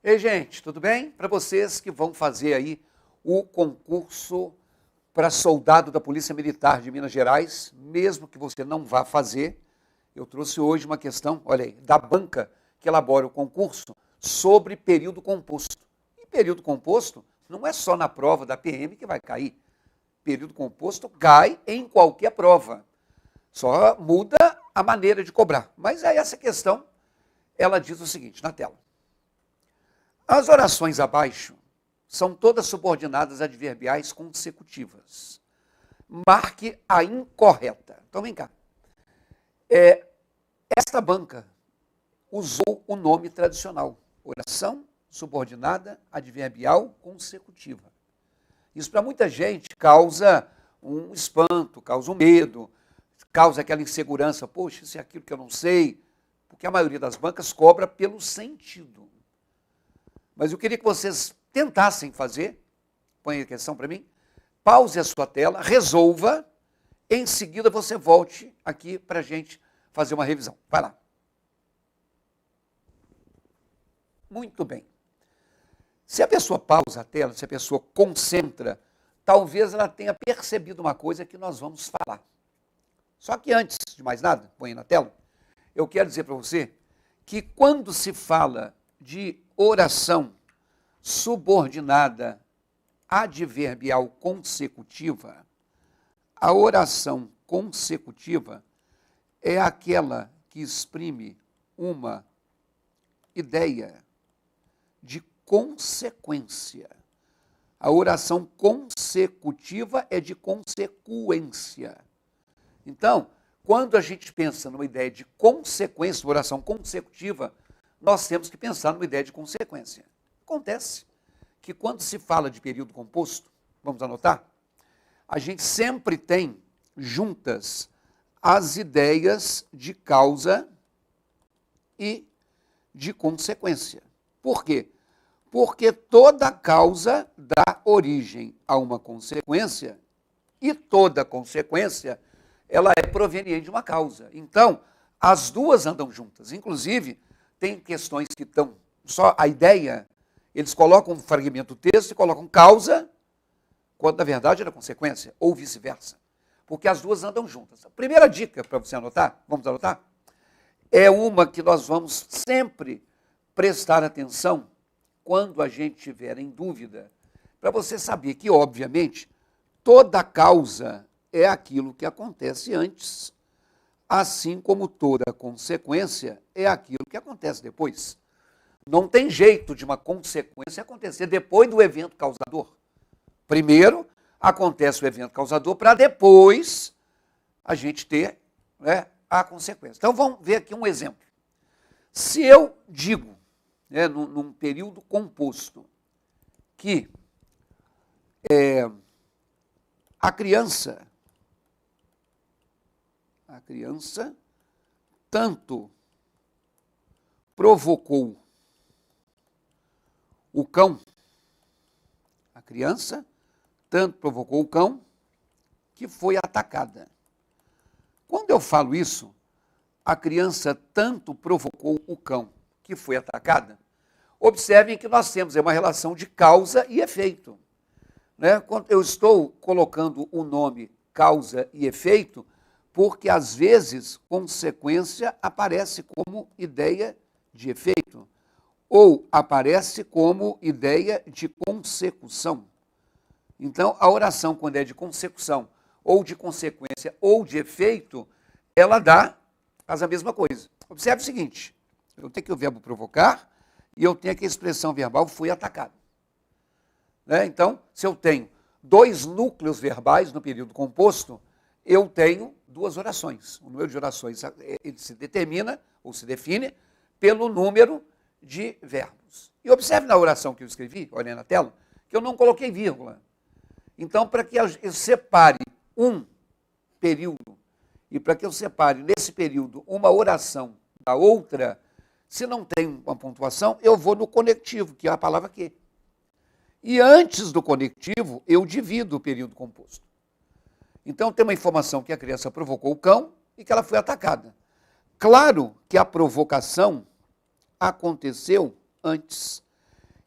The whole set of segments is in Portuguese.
Ei, gente, tudo bem? Para vocês que vão fazer aí o concurso para soldado da Polícia Militar de Minas Gerais, mesmo que você não vá fazer, eu trouxe hoje uma questão, olha aí, da banca que elabora o concurso sobre período composto. E período composto não é só na prova da PM que vai cair. Período composto cai em qualquer prova. Só muda a maneira de cobrar. Mas aí essa questão, ela diz o seguinte, na tela. As orações abaixo são todas subordinadas adverbiais consecutivas. Marque a incorreta. Então, vem cá. Esta banca usou o nome tradicional. Oração subordinada adverbial consecutiva. Isso, para muita gente, causa um espanto, causa um medo, causa aquela insegurança. Poxa, isso é aquilo que eu não sei. Porque a maioria das bancas cobra pelo sentido. Mas eu queria que vocês tentassem fazer, põe a questão para mim, pause a sua tela, resolva, em seguida você volte aqui para a gente fazer uma revisão. Vai lá. Muito bem. Se a pessoa pausa a tela, se a pessoa concentra, talvez ela tenha percebido uma coisa que nós vamos falar. Só que antes de mais nada, põe na tela, eu quero dizer para você que quando se fala de oração subordinada adverbial consecutiva, a oração consecutiva é aquela que exprime uma ideia de consequência. A oração consecutiva é de consequência. Então, quando a gente pensa numa ideia de consequência, oração consecutiva, nós temos que pensar numa ideia de consequência. Acontece que quando se fala de período composto, vamos anotar, a gente sempre tem juntas as ideias de causa e de consequência. Por quê? Porque toda causa dá origem a uma consequência e toda consequência ela é proveniente de uma causa. Então, as duas andam juntas. Inclusive, tem questões que estão só a ideia, eles colocam um fragmento do texto e colocam causa, quando na verdade era consequência, ou vice-versa. Porque as duas andam juntas. A primeira dica para você anotar, vamos anotar, é uma que nós vamos sempre prestar atenção quando a gente tiver em dúvida, para você saber que, obviamente, toda causa é aquilo que acontece antes, assim como toda consequência é aquilo que acontece depois. Não tem jeito de uma consequência acontecer depois do evento causador. Primeiro, acontece o evento causador para depois a gente ter, né, a consequência. Então, vamos ver aqui um exemplo. Se eu digo, né, num período composto, que a criança tanto provocou o cão, a criança tanto provocou o cão que foi atacada. Quando eu falo isso, a criança tanto provocou o cão que foi atacada, observem que nós temos uma relação de causa e efeito. Né? Quando eu estou colocando o nome causa e efeito, porque às vezes consequência aparece como ideia de efeito, ou aparece como ideia de consecução. Então, a oração, quando é de consecução, ou de consequência, ou de efeito, ela faz a mesma coisa. Observe o seguinte, eu tenho que o verbo provocar, e eu tenho que a expressão verbal foi atacado. Né? Então, se eu tenho dois núcleos verbais no período composto, eu tenho duas orações. O número de orações ele se determina, ou se define, pelo número de verbos. E observe na oração que eu escrevi, olha na tela, que eu não coloquei vírgula. Então, para que eu separe um período, e para que eu separe nesse período uma oração da outra, se não tem uma pontuação, eu vou no conectivo, que é a palavra que. E antes do conectivo, eu divido o período composto. Então, tem uma informação que a criança provocou o cão e que ela foi atacada. Claro que a provocação aconteceu antes.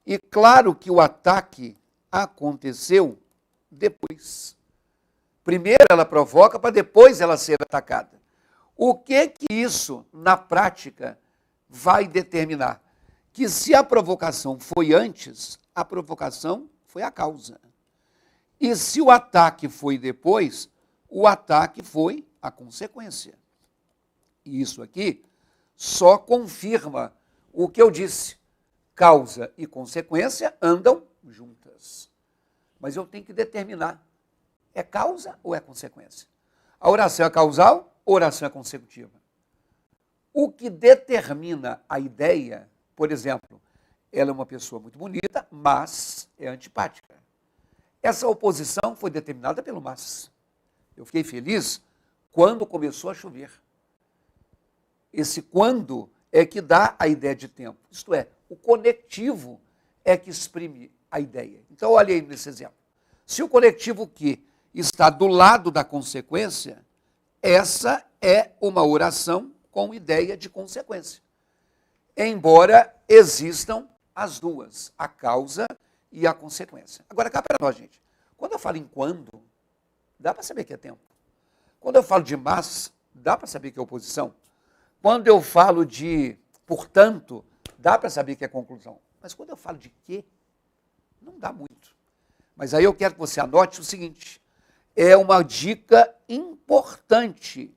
E claro que o ataque aconteceu depois. Primeiro ela provoca para depois ela ser atacada. O que isso, na prática, vai determinar? Que se a provocação foi antes, a provocação foi a causa. E se o ataque foi depois, o ataque foi a consequência. E isso aqui só confirma o que eu disse. Causa e consequência andam juntas. Mas eu tenho que determinar, é causa ou é consequência? A oração é causal ou a oração é consecutiva? O que determina a ideia, por exemplo, ela é uma pessoa muito bonita, mas é antipática. Essa oposição foi determinada pelo mas. Eu fiquei feliz quando começou a chover. Esse quando é que dá a ideia de tempo. Isto é, o conectivo é que exprime a ideia. Então, olha aí nesse exemplo. Se o conectivo que está do lado da consequência, essa é uma oração com ideia de consequência. Embora existam as duas, a causa e a consequência. Agora, cá para nós, gente. Quando eu falo em quando, dá para saber que é tempo. Quando eu falo de mas, dá para saber que é oposição. Quando eu falo de portanto, dá para saber que é conclusão. Mas quando eu falo de que, não dá muito. Mas aí eu quero que você anote o seguinte, é uma dica importante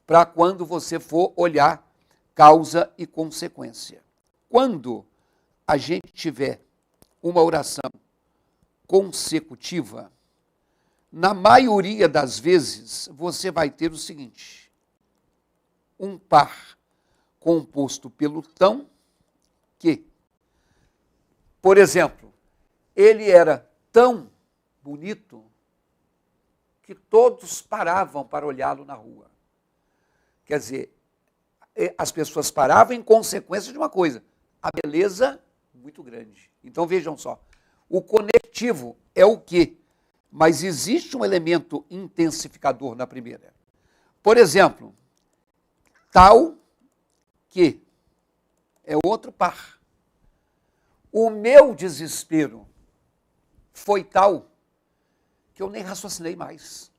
para quando você for olhar causa e consequência. Quando a gente tiver uma oração consecutiva, na maioria das vezes, você vai ter o seguinte, um par composto pelo tão que. Por exemplo, ele era tão bonito que todos paravam para olhá-lo na rua. Quer dizer, as pessoas paravam em consequência de uma coisa, a beleza muito grande. Então vejam só, o conectivo é o que, mas existe um elemento intensificador na primeira. Por exemplo, tal que é outro par. O meu desespero foi tal que eu nem raciocinei mais.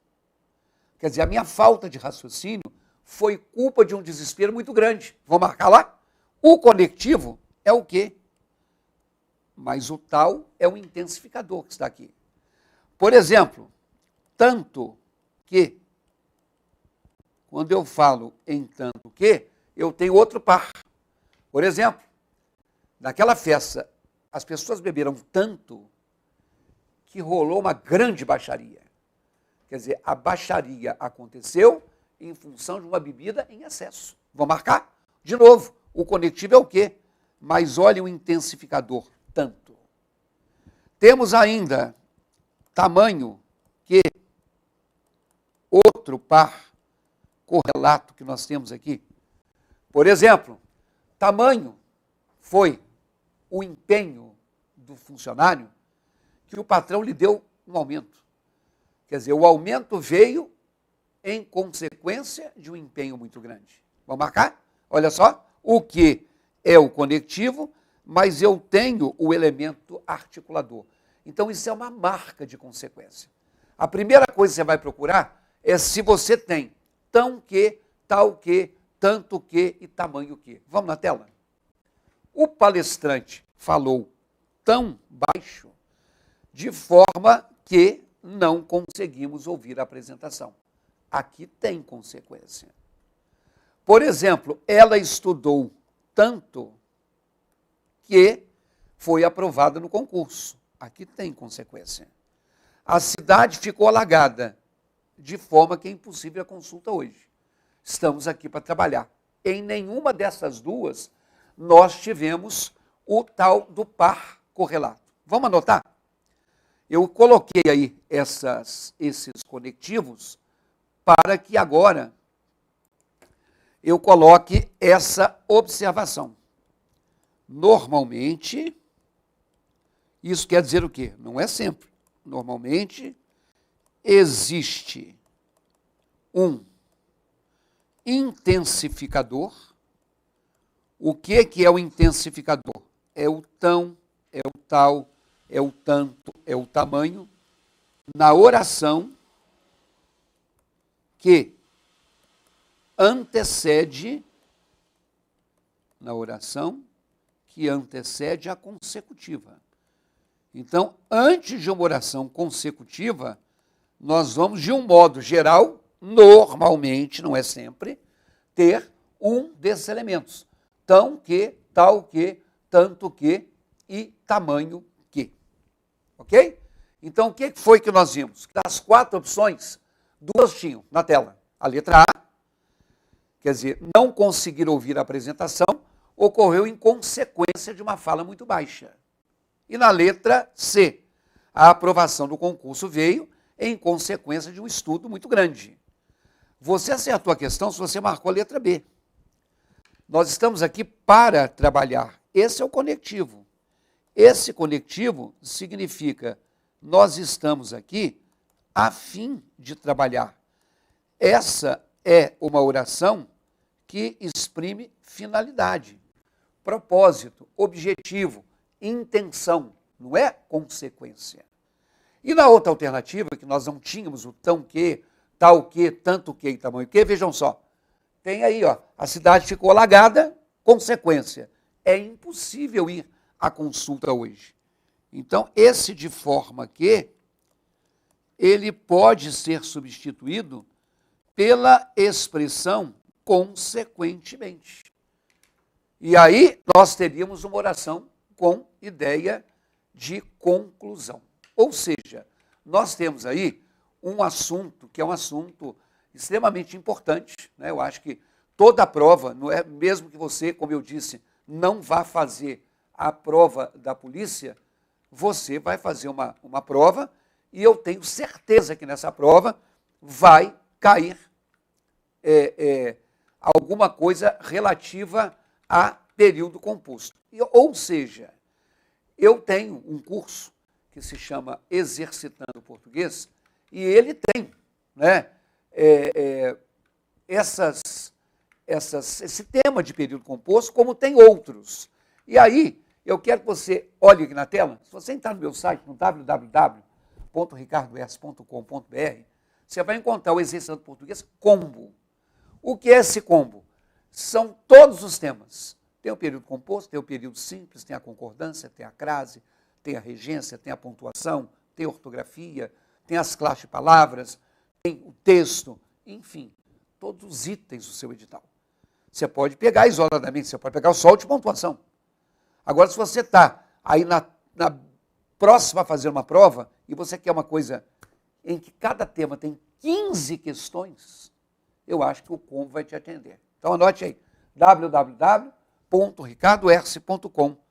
Quer dizer, a minha falta de raciocínio foi culpa de um desespero muito grande. Vou marcar lá? O conectivo é o quê? Mas o tal é o intensificador que está aqui. Por exemplo, tanto que, quando eu falo em tanto que, eu tenho outro par. Por exemplo, naquela festa, as pessoas beberam tanto que rolou uma grande baixaria. Quer dizer, a baixaria aconteceu em função de uma bebida em excesso. Vou marcar? De novo, o conectivo é o quê? Mas olha o intensificador, tanto. Temos ainda tamanho que, outro par correlato que nós temos aqui. Por exemplo, tamanho foi o empenho do funcionário que o patrão lhe deu um aumento. Quer dizer, o aumento veio em consequência de um empenho muito grande. Vamos marcar? Olha só, o que é o conectivo, mas eu tenho o elemento articulador. Então, isso é uma marca de consequência. A primeira coisa que você vai procurar é se você tem tão que, tal que, tanto que e tamanho que. Vamos na tela? O palestrante falou tão baixo de forma que não conseguimos ouvir a apresentação. Aqui tem consequência. Por exemplo, ela estudou tanto que foi aprovada no concurso. Aqui tem consequência. A cidade ficou alagada, de forma que é impossível a consulta hoje. Estamos aqui para trabalhar. Em nenhuma dessas duas, nós tivemos o tal do par correlato. Vamos anotar? Eu coloquei aí esses conectivos para que agora eu coloque essa observação. Normalmente, isso quer dizer o quê? Não é sempre. Normalmente, existe um intensificador. O que é o intensificador? É o tão é o tal, é o tanto, é o tamanho, na oração que antecede, a consecutiva. Então, antes de uma oração consecutiva, nós vamos, de um modo geral, normalmente, não é sempre, ter um desses elementos. Tão que, tal que, tanto que e tamanho que. Ok? Então, o que foi que nós vimos? Das 4 opções, 2 tinham na tela. A letra A, quer dizer, não conseguir ouvir a apresentação, ocorreu em consequência de uma fala muito baixa. E na letra C, a aprovação do concurso veio em consequência de um estudo muito grande. Você acertou a questão se você marcou a letra B. Nós estamos aqui para trabalhar. Esse é o conectivo. Esse conectivo significa nós estamos aqui a fim de trabalhar. Essa é uma oração que exprime finalidade, propósito, objetivo, intenção, não é consequência. E na outra alternativa, que nós não tínhamos o tão que, tal que, tanto que e tamanho que, vejam só, tem aí, ó, a cidade ficou alagada, consequência. É impossível ir à consulta hoje. Então, esse de forma que, ele pode ser substituído pela expressão consequentemente. E aí, nós teríamos uma oração com ideia de conclusão. Ou seja, nós temos aí um assunto que é um assunto extremamente importante, né? Eu acho que toda a prova, não é, mesmo que você, como eu disse, não vá fazer a prova da polícia, você vai fazer uma prova e eu tenho certeza que nessa prova vai cair alguma coisa relativa a período composto. Ou seja, eu tenho um curso que se chama Exercitando Português, e ele tem, né, esse tema de período composto, como tem outros. E aí, eu quero que você olhe aqui na tela, se você entrar no meu site, no www.ricardoes.com.br, você vai encontrar o Exercitando Português Combo. O que é esse combo? São todos os temas. Tem o período composto, tem o período simples, tem a concordância, tem a crase, tem a regência, tem a pontuação, tem a ortografia, tem as classes de palavras, tem o texto, enfim, todos os itens do seu edital. Você pode pegar isoladamente, você pode pegar só o de pontuação. Agora, se você está aí na próxima a fazer uma prova, e você quer uma coisa em que cada tema tem 15 questões, eu acho que o combo vai te atender. Então, anote aí, www.ricardoerce.com.br.